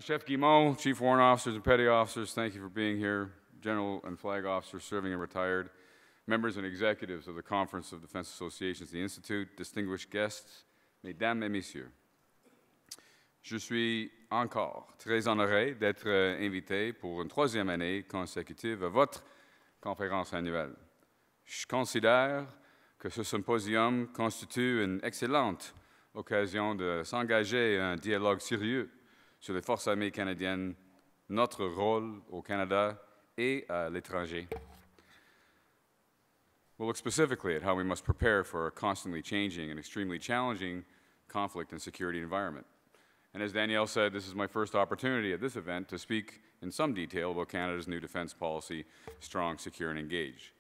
Chef Guimont, Chief Warrant Officers and Petty Officers, thank you for being here. General and Flag Officers serving and retired, members and executives of the Conference of Defense Associations, the Institute, distinguished guests, Mesdames et Messieurs. Je suis encore très honoré d'être invité pour une troisième année consécutive à votre conférence annuelle. Je considère que ce symposium constitue une excellente occasion de s'engager à un dialogue sérieux sur les forces armées canadiennes, notre rôle au Canada et à l'étranger. We'll look specifically at how we must prepare for a constantly changing and extremely challenging conflict and security environment. And as Danielle said, this is my first opportunity at this event to speak in some detail about Canada's new defense policy, strong, secure, and engaged.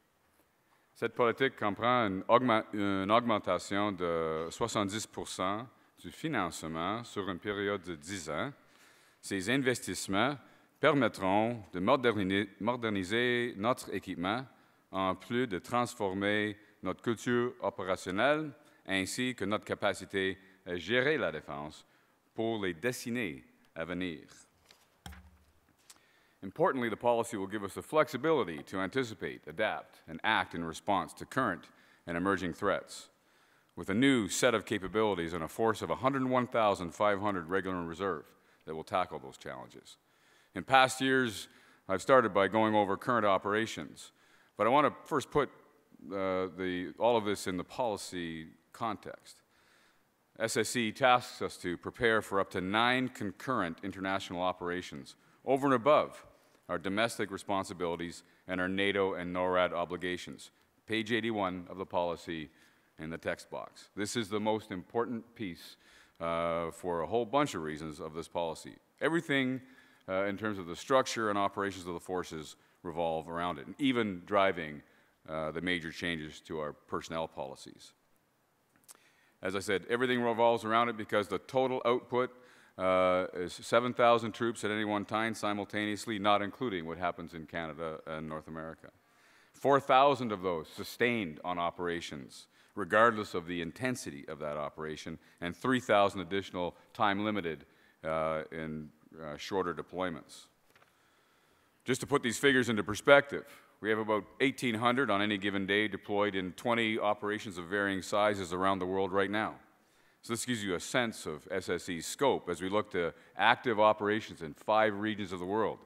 Cette politique comprend une augmentation de 70% du financement sur une période de 10 ans. Ces investissements permettront de moderniser notre équipement en plus de transformer notre culture opérationnelle ainsi que notre capacité à gérer la défense pour les décennies à venir. Importantly, the policy will give us the flexibility to anticipate, adapt, and act in response to current and emerging threats, with a new set of capabilities and a force of 101,500 regular and reserve that will tackle those challenges. In past years, I've started by going over current operations, but I want to first put all of this in the policy context. SSE tasks us to prepare for up to 9 concurrent international operations over and above our domestic responsibilities and our NATO and NORAD obligations. Page 81 of the policy in the text box. This is the most important piece for a whole bunch of reasons of this policy. Everything in terms of the structure and operations of the forces revolve around it, and even driving the major changes to our personnel policies. As I said, everything revolves around it because the total output is 7,000 troops at any one time simultaneously, not including what happens in Canada and North America. 4,000 of those sustained on operations, regardless of the intensity of that operation, and 3,000 additional time-limited in shorter deployments. Just to put these figures into perspective, we have about 1,800 on any given day deployed in 20 operations of varying sizes around the world right now. So this gives you a sense of SSE's scope as we look to active operations in 5 regions of the world: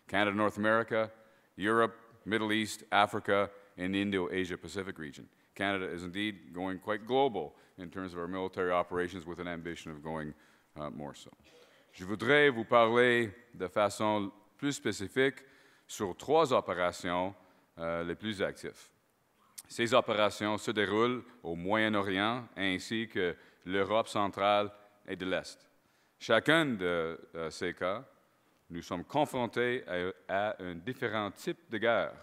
Canada, North America, Europe, Middle East, Africa, and the Indo-Asia-Pacific region. Canada is indeed going quite global in terms of our military operations, with an ambition of going more so. Je voudrais vous parler de façon plus spécifique sur 3 opérations les plus actives. Ces opérations se déroulent au Moyen-Orient ainsi que l'Europe centrale et de l'Est. Chacun de ces cas, nous sommes confrontés à un différent type de guerre.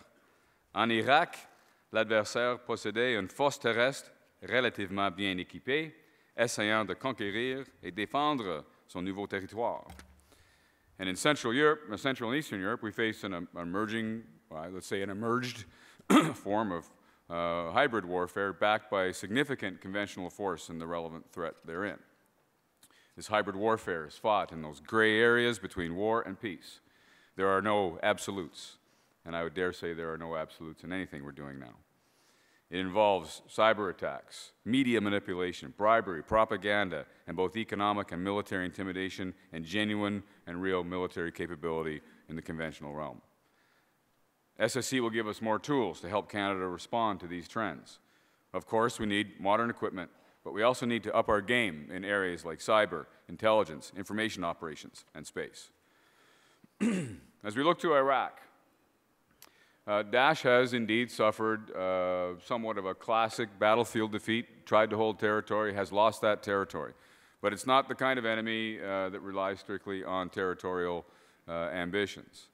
En Irak, l'adversaire possédait une force terrestre relativement bien équipée, essayant de conquérir et défendre son nouveau territoire. And in Central Europe, Central and Eastern Europe, we face an emerging, let's say an emerged form of hybrid warfare backed by significant conventional force and the relevant threat therein. This hybrid warfare is fought in those gray areas between war and peace. There are no absolutes, and I would dare say there are no absolutes in anything we're doing now. It involves cyber attacks, media manipulation, bribery, propaganda, and both economic and military intimidation, and genuine and real military capability in the conventional realm. SSE will give us more tools to help Canada respond to these trends. Of course, we need modern equipment, but we also need to up our game in areas like cyber, intelligence, information operations, and space. As we look to Iraq, Daesh has indeed suffered somewhat of a classic battlefield defeat, tried to hold territory, has lost that territory. But it's not the kind of enemy that relies strictly on territorial ambitions.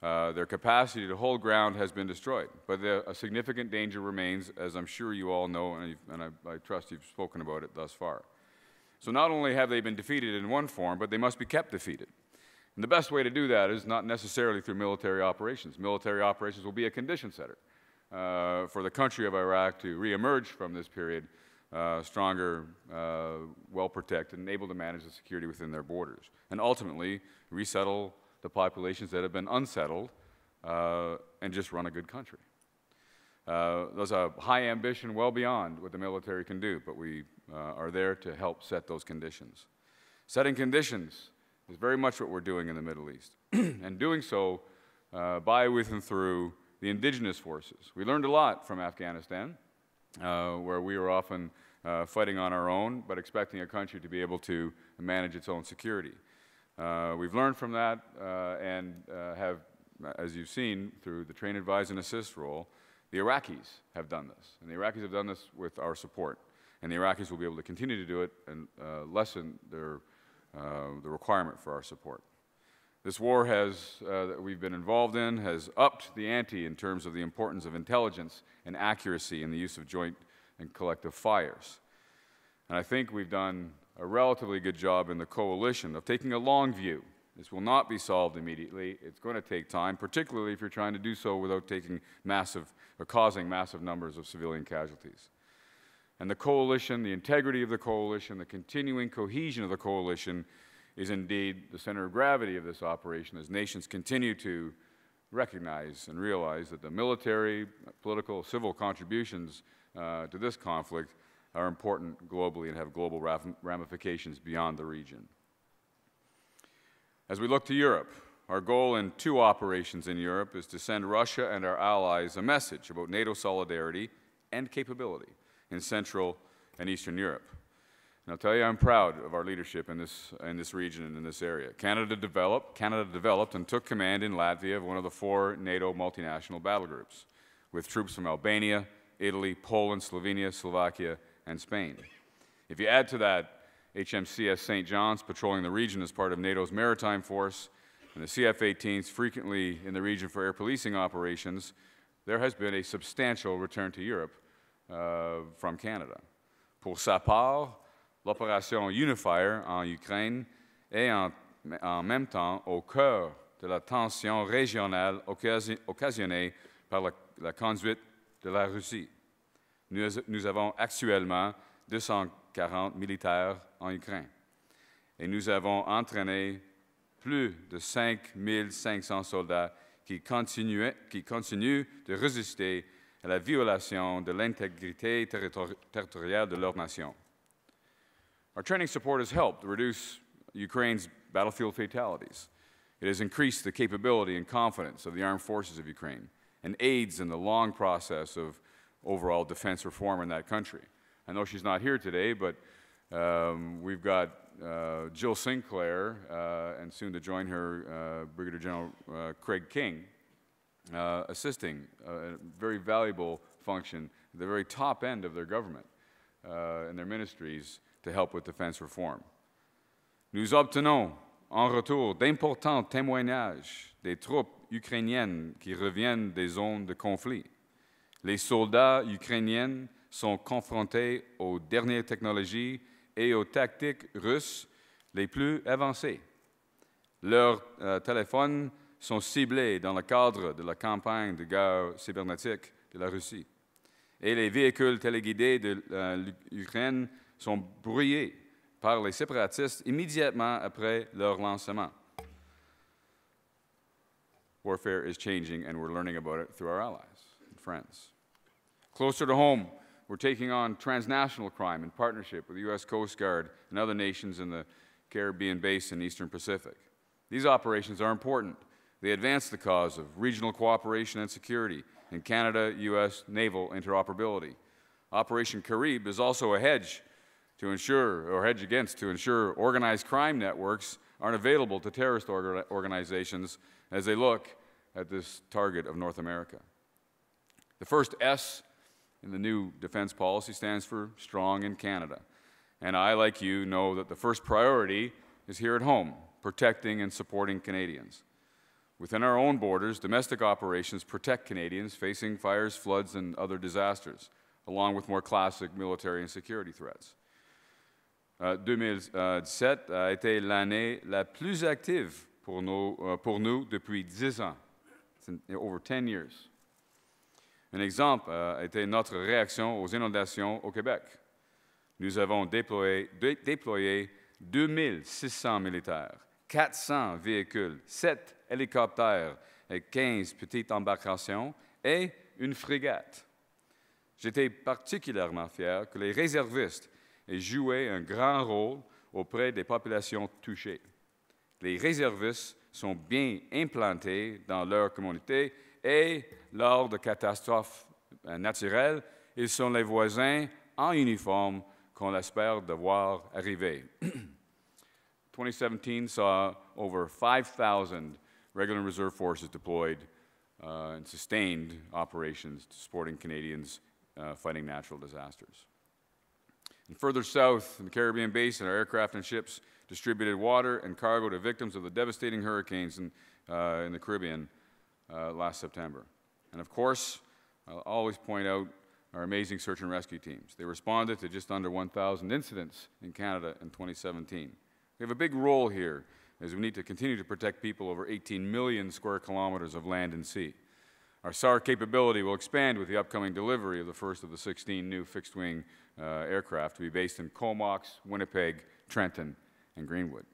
Their capacity to hold ground has been destroyed, but a significant danger remains, as I'm sure you all know, and I trust you've spoken about it thus far. So not only have they been defeated in one form, but they must be kept defeated. And the best way to do that is not necessarily through military operations. Military operations will be a condition setter for the country of Iraq to reemerge from this period, stronger, well-protected, and able to manage the security within their borders, and ultimately resettle the populations that have been unsettled and just run a good country. There's a high ambition well beyond what the military can do, but we are there to help set those conditions. Setting conditions is very much what we're doing in the Middle East, and doing so by, with, and through the indigenous forces. We learned a lot from Afghanistan, where we were often fighting on our own, but expecting a country to be able to manage its own security. We've learned from that and have, as you've seen through the train, advise, and assist role, the Iraqis have done this. And the Iraqis have done this with our support. And the Iraqis will be able to continue to do it and lessen the requirement for our support. This war that we've been involved in has upped the ante in terms of the importance of intelligence and accuracy in the use of joint and collective fires. And I think we've done a relatively good job in the coalition of taking a long view. This will not be solved immediately. It's going to take time, particularly if you're trying to do so without taking massive or causing massive numbers of civilian casualties. And the coalition, the integrity of the coalition, the continuing cohesion of the coalition is indeed the center of gravity of this operation as nations continue to recognize and realize that the military, political, civil contributions to this conflict are important globally and have global ramifications beyond the region. As we look to Europe, our goal in 2 operations in Europe is to send Russia and our allies a message about NATO solidarity and capability in Central and Eastern Europe. And I'll tell you, I'm proud of our leadership in this region and in this area. Canada developed and took command in Latvia of one of the 4 NATO multinational battle groups, with troops from Albania, Italy, Poland, Slovenia, Slovakia, and Spain. If you add to that HMCS St. John's patrolling the region as part of NATO's maritime force, and the CF-18s frequently in the region for air policing operations, there has been a substantial return to Europe from Canada. Pour sa part, l'opération Unifier en Ukraine est en même temps au cœur de la tension régionale occasionnée par la conduite de la Russie. Nous avons actuellement 240 militaires en Ukraine. Et nous avons entraîné plus de 5500 soldats qui continuent de résister à la violation de l'intégrité territoriale de leur nation. Our training support has helped reduce Ukraine's battlefield fatalities. It has increased the capability and confidence of the armed forces of Ukraine and aids in the long process of overall defense reform in that country. I know she's not here today, but we've got Jill Sinclair and soon to join her Brigadier General Craig King assisting a very valuable function at the very top end of their government and their ministries to help with defense reform. Nous obtenons en retour d'importants témoignages des troupes ukrainiennes qui reviennent des zones de conflit. Les soldats ukrainiens sont confrontés aux dernières technologies et aux tactiques russes les plus avancées. Leurs téléphones sont ciblés dans le cadre de la campagne de guerre cybernétique de la Russie. Et les véhicules téléguidés de l'Ukraine sont brouillés par les séparatistes immédiatement après leur lancement. Warfare is changing, and we're learning about it through our allies and friends. Closer to home, we're taking on transnational crime in partnership with the U.S. Coast Guard and other nations in the Caribbean Basin and Eastern Pacific. These operations are important. They advance the cause of regional cooperation and security in Canada-U.S. naval interoperability. Operation Carib is also a hedge to ensure organized crime networks aren't available to terrorist organizations as they look at this target of North America. The first S in the new defense policy stands for strong in Canada. And I, like you, know that the first priority is here at home, protecting and supporting Canadians. Within our own borders, domestic operations protect Canadians facing fires, floods, and other disasters, along with more classic military and security threats. 2017 a été l'année la plus active pour nous depuis 10 ans, over 10 years. Un exemple a été notre réaction aux inondations au Québec. nous avons déployé 2600 militaires, 400 véhicules, 7 hélicoptères et 15 petites embarcations et une frégate. J'étais particulièrement fier que les réservistes aient joué un grand rôle auprès des populations touchées. Les réservistes sont bien implantés dans leur communauté et, lors de catastrophes naturelles, ils sont les voisins en uniforme qu'on espère devoir arriver. 2017 saw over 5,000 regular and reserve forces deployed and sustained operations supporting Canadians fighting natural disasters. And further south, in the Caribbean basin, our aircraft and ships distributed water and cargo to victims of the devastating hurricanes in the Caribbean last September. And of course, I'll always point out our amazing search and rescue teams. They responded to just under 1,000 incidents in Canada in 2017. We have a big role here as we need to continue to protect people over 18 million square kilometers of land and sea. Our SAR capability will expand with the upcoming delivery of the first of the 16 new fixed-wing aircraft to be based in Comox, Winnipeg, Trenton, and Greenwood.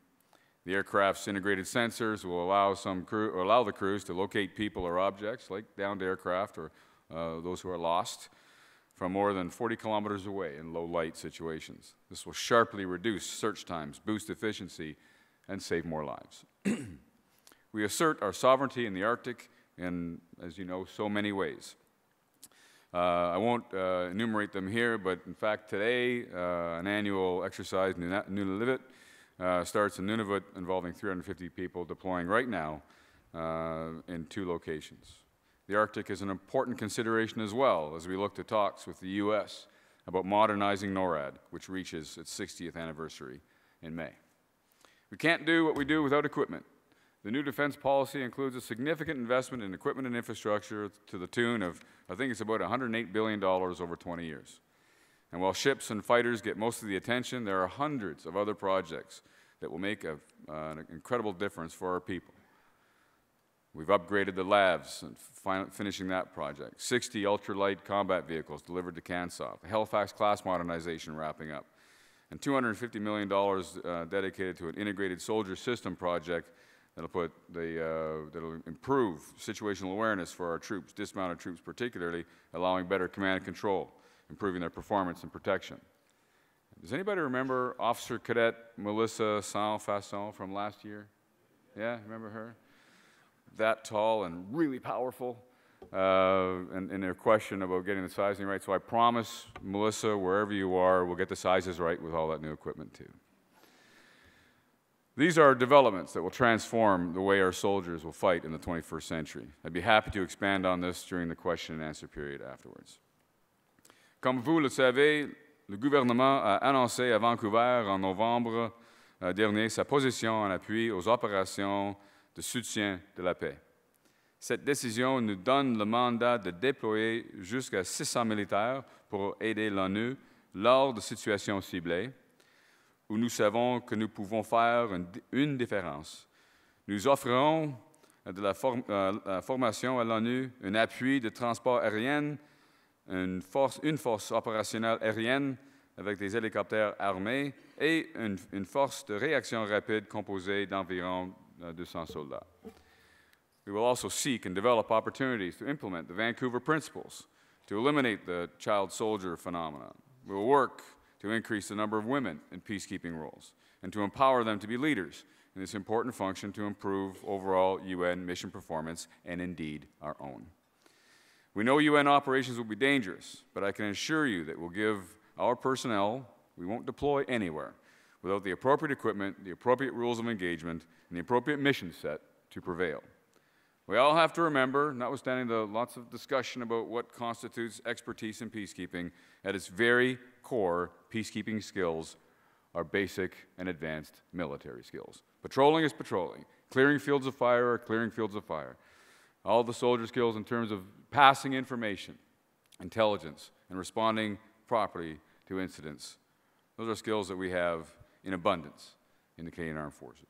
The aircraft's integrated sensors will allow the crews to locate people or objects, like downed aircraft or those who are lost, from more than 40 kilometers away in low-light situations. This will sharply reduce search times, boost efficiency, and save more lives. We assert our sovereignty in the Arctic in, as you know, so many ways. I won't enumerate them here, but in fact today, an annual exercise, Nunavut, starts in Nunavut involving 350 people deploying right now in 2 locations. The Arctic is an important consideration as well as we look to talks with the U.S. about modernizing NORAD, which reaches its 60th anniversary in May. We can't do what we do without equipment. The new defense policy includes a significant investment in equipment and infrastructure to the tune of, I think it's about $108 billion over 20 years. And while ships and fighters get most of the attention, there are hundreds of other projects that will make an incredible difference for our people. We've upgraded the labs and finishing that project. 60 ultralight combat vehicles delivered to CANSOF. The Halifax-class modernization wrapping up. And $250 million dedicated to an integrated soldier system project that'll improve situational awareness for our troops, dismounted troops particularly, allowing better command and control, improving their performance and protection. Does anybody remember Officer Cadet Melissa Saint-Fasson from last year? Yeah, remember her? That tall and really powerful, and their question about getting the sizing right. So I promise, Melissa, wherever you are, we'll get the sizes right with all that new equipment too. These are developments that will transform the way our soldiers will fight in the 21st century. I'd be happy to expand on this during the question and answer period afterwards. Comme vous le savez, le gouvernement a annoncé à Vancouver en novembre dernier sa position en appui aux opérations de soutien de la paix. Cette décision nous donne le mandat de déployer jusqu'à 600 militaires pour aider l'ONU lors de situations ciblées, où nous savons que nous pouvons faire une différence. Nous offrons de la formation à l'ONU, un appui de transport aérien, une force opérationnelle aérienne avec des hélicoptères armés et une force de réaction rapide composée d'environ 200 soldats. We will also seek and develop opportunities to implement the Vancouver Principles to eliminate the child soldier phenomenon. We will work to increase the number of women in peacekeeping roles and to empower them to be leaders in this important function to improve overall UN mission performance and indeed our own. We know UN operations will be dangerous, but I can assure you that we'll give our personnel, we won't deploy anywhere without the appropriate equipment, the appropriate rules of engagement, and the appropriate mission set to prevail. We all have to remember, notwithstanding the lots of discussion about what constitutes expertise in peacekeeping, at its very core, peacekeeping skills are basic and advanced military skills. Patrolling is patrolling. Clearing fields of fire are clearing fields of fire. All the soldier skills in terms of passing information, intelligence, and responding properly to incidents. Those are skills that we have in abundance in the Canadian Armed Forces.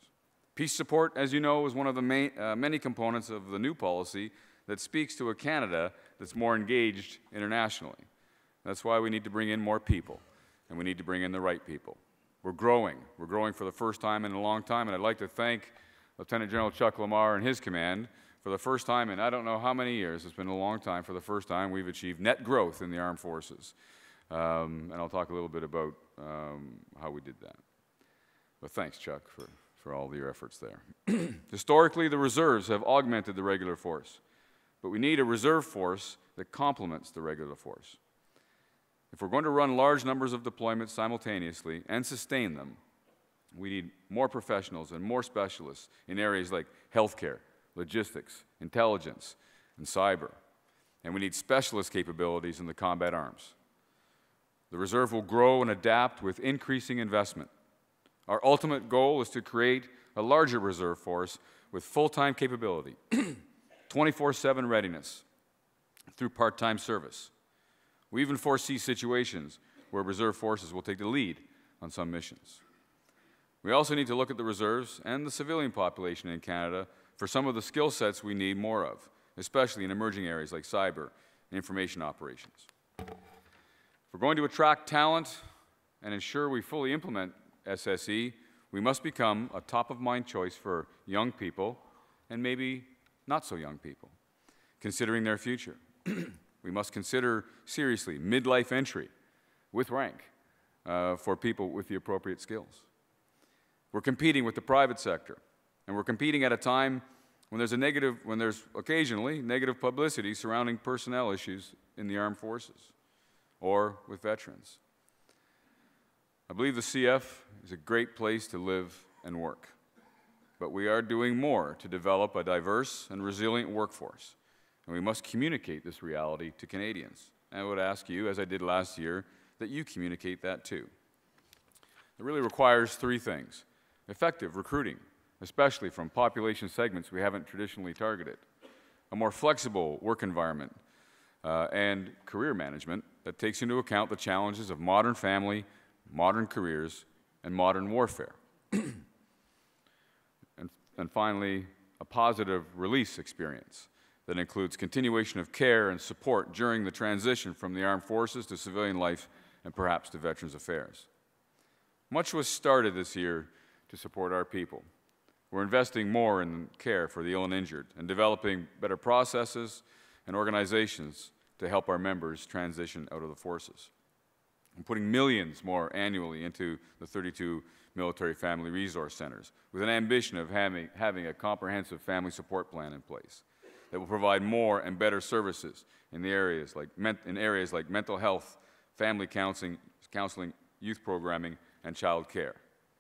Peace support, as you know, is one of the many components of the new policy that speaks to a Canada that's more engaged internationally. That's why we need to bring in more people. and we need to bring in the right people. We're growing. We're growing for the first time in a long time, and I'd like to thank Lieutenant General Chuck Lamar and his command. For the first time in I don't know how many years, it's been a long time, for the first time we've achieved net growth in the armed forces. And I'll talk a little bit about how we did that. But thanks, Chuck, for all of your efforts there. Historically, the reserves have augmented the regular force, but we need a reserve force that complements the regular force. If we're going to run large numbers of deployments simultaneously and sustain them, we need more professionals and more specialists in areas like healthcare, logistics, intelligence, and cyber. And we need specialist capabilities in the combat arms. The reserve will grow and adapt with increasing investment. Our ultimate goal is to create a larger reserve force with full-time capability, 24/7 readiness through part-time service. We even foresee situations where reserve forces will take the lead on some missions. We also need to look at the reserves and the civilian population in Canada for some of the skill sets we need more of, especially in emerging areas like cyber and information operations. If we're going to attract talent and ensure we fully implement SSE, we must become a top-of-mind choice for young people and maybe not so young people, considering their future. We must consider seriously midlife entry with rank for people with the appropriate skills. We're competing with the private sector, and we're competing at a time when there's occasionally negative publicity surrounding personnel issues in the armed forces or with veterans. I believe the CF is a great place to live and work, but we are doing more to develop a diverse and resilient workforce, and we must communicate this reality to Canadians. And I would ask you, as I did last year, that you communicate that too. It really requires three things: effective recruiting, especially from population segments we haven't traditionally targeted, a more flexible work environment, and career management that takes into account the challenges of modern family, modern careers, and modern warfare. And finally, a positive release experience that includes continuation of care and support during the transition from the armed forces to civilian life and perhaps to Veterans Affairs. Much was started this year to support our people. We're investing more in care for the ill and injured and developing better processes and organizations to help our members transition out of the forces. And putting millions more annually into the 32 military family resource centers with an ambition of having a comprehensive family support plan in place that will provide more and better services in areas like mental health, family counseling, youth programming, and child care.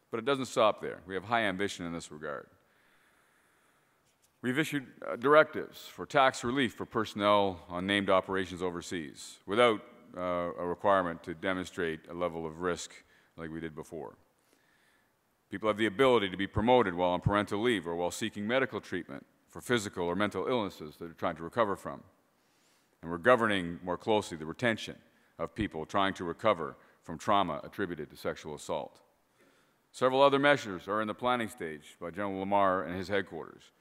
But it doesn't stop there. We have high ambition in this regard. We've issued directives for tax relief for personnel on named operations overseas without a requirement to demonstrate a level of risk like we did before. People have the ability to be promoted while on parental leave or while seeking medical treatment for physical or mental illnesses that they're trying to recover from. And we're governing more closely the retention of people trying to recover from trauma attributed to sexual assault. Several other measures are in the planning stage by General Lamar and his headquarters.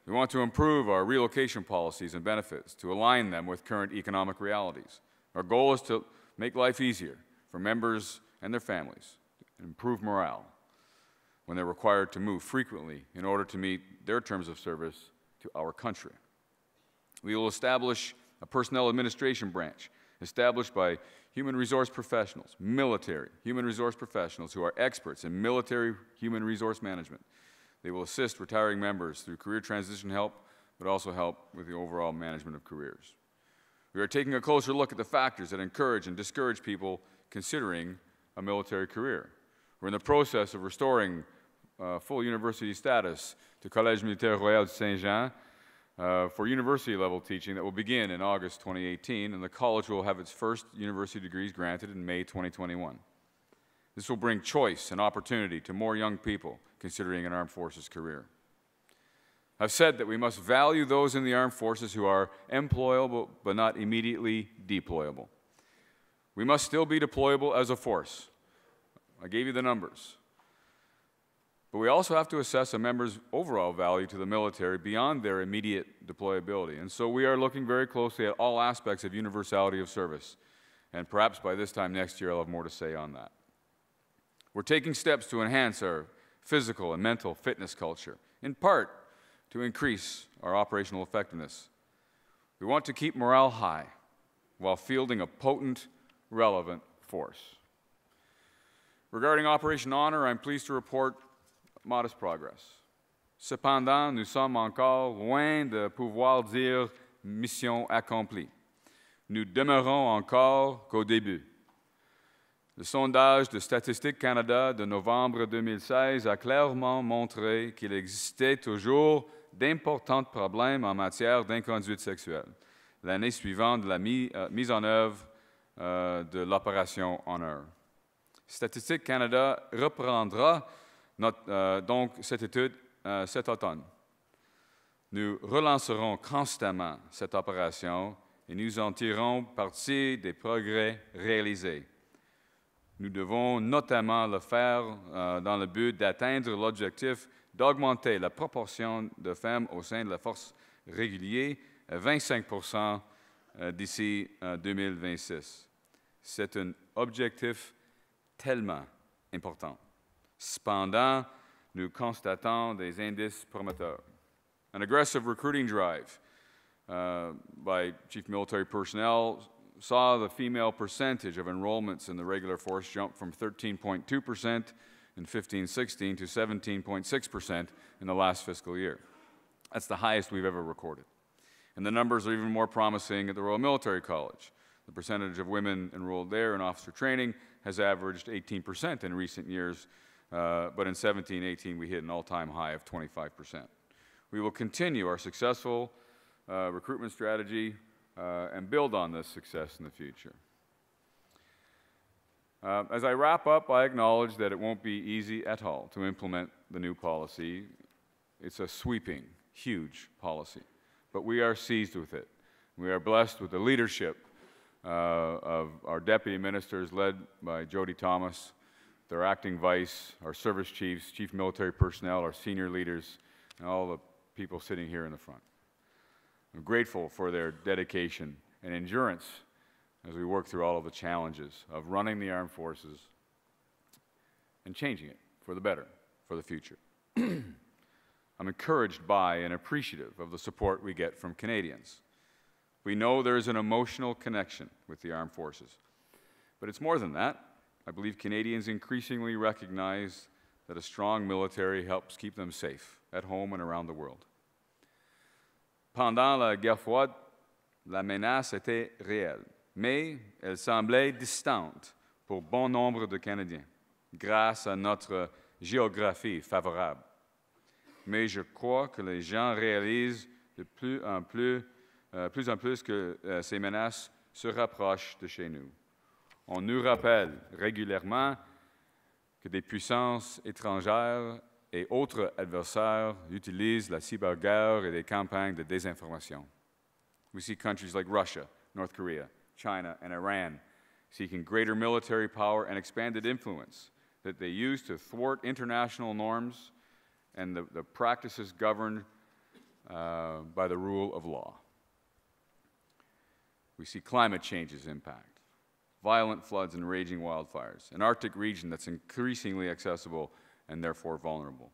We want to improve our relocation policies and benefits to align them with current economic realities. Our goal is to make life easier for members and their families and improve morale when they're required to move frequently in order to meet their terms of service to our country. We will establish a personnel administration branch established by human resource professionals, military human resource professionals who are experts in military human resource management. They will assist retiring members through career transition help, but also help with the overall management of careers. We are taking a closer look at the factors that encourage and discourage people considering a military career. We're in the process of restoring full university status to Collège Militaire Royal de Saint-Jean for university-level teaching that will begin in August 2018, and the college will have its first university degrees granted in May 2021. This will bring choice and opportunity to more young people considering an armed forces career. I've said that we must value those in the armed forces who are employable but not immediately deployable. We must still be deployable as a force. I gave you the numbers. But we also have to assess a member's overall value to the military beyond their immediate deployability. And so we are looking very closely at all aspects of universality of service and perhaps by this time next year I'll have more to say on that. We're taking steps to enhance our physical and mental fitness culture, in part to increase our operational effectiveness. We want to keep morale high while fielding a potent, relevant force. Regarding Operation Honor, I'm pleased to report modest progress. Cependant, nous sommes encore loin de pouvoir dire mission accomplie. Nous demeurons encore qu'au début. Le sondage de Statistique Canada de novembre 2016 a clairement montré qu'il existait toujours d'importants problèmes en matière d'inconduite sexuelle, l'année suivante de la mise en œuvre de l'opération Honor. Statistique Canada reprendra donc cette étude cet automne. Nous relancerons constamment cette opération et nous en tirerons parti des progrès réalisés. Nous devons notamment le faire dans le but d'atteindre l'objectif d'augmenter la proportion de femmes au sein de la force régulière à 25% d'ici 2026. C'est un objectif tellement important. Cependant, nous constatons des indices prometteurs. An aggressive recruiting drive by chief military personnel saw the female percentage of enrollments in the regular force jump from 13.2% in 15-16 to 17.6% in the last fiscal year. That's the highest we've ever recorded. And the numbers are even more promising at the Royal Military College. The percentage of women enrolled there in officer training has averaged 18% in recent years, but in 17-18 we hit an all-time high of 25%. We will continue our successful recruitment strategy and build on this success in the future. As I wrap up, I acknowledge that it won't be easy at all to implement the new policy. It's a sweeping, huge policy, but we are seized with it. We are blessed with the leadership of our deputy ministers led by Jody Thomas, their acting vice, our service chiefs, chief military personnel, our senior leaders, and all the people sitting here in the front. I'm grateful for their dedication and endurance as we work through all of the challenges of running the armed forces and changing it for the better, for the future. I'm encouraged by and appreciative of the support we get from Canadians. We know there is an emotional connection with the armed forces. But it's more than that. I believe Canadians increasingly recognize that a strong military helps keep them safe at home and around the world. Pendant la guerre froide, la menace était réelle, mais elle semblait distante pour bon nombre de Canadiens, grâce à notre géographie favorable. Mais je crois que les gens réalisent de plus en plus que ces menaces se rapprochent de chez nous. On nous rappelle régulièrement que des puissances étrangères et autres adversaires utilisent la cyberguerre et des campagnes de désinformation. We see countries like Russia, North Korea, China, and Iran seeking greater military power and expanded influence that they use to thwart international norms and the practices governed by the rule of law. We see climate change's impact, violent floods and raging wildfires, an Arctic region that's increasingly accessible and therefore vulnerable.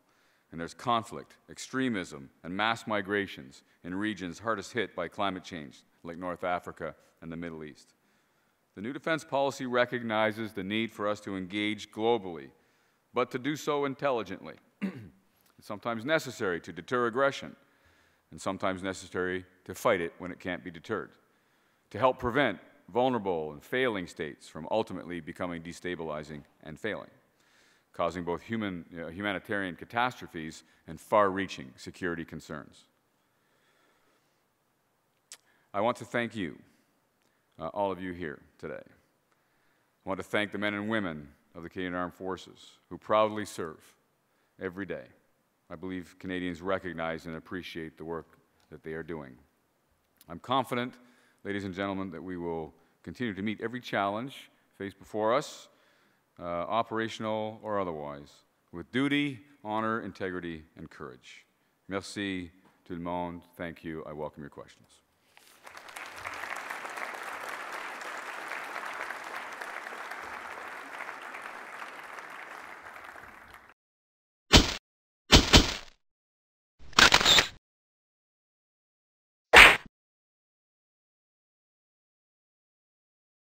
And there's conflict, extremism, and mass migrations in regions hardest hit by climate change, like North Africa and the Middle East. The new defense policy recognizes the need for us to engage globally, but to do so intelligently. It's sometimes necessary to deter aggression, and sometimes necessary to fight it when it can't be deterred, to help prevent vulnerable and failing states from ultimately becoming destabilizing and failing, causing both humanitarian catastrophes and far-reaching security concerns. I want to thank you, all of you here today. I want to thank the men and women of the Canadian Armed Forces who proudly serve every day. I believe Canadians recognize and appreciate the work that they are doing. I'm confident, ladies and gentlemen, that we will continue to meet every challenge faced before us, operational or otherwise, with duty, honor, integrity, and courage. Merci tout le monde. Thank you. I welcome your questions.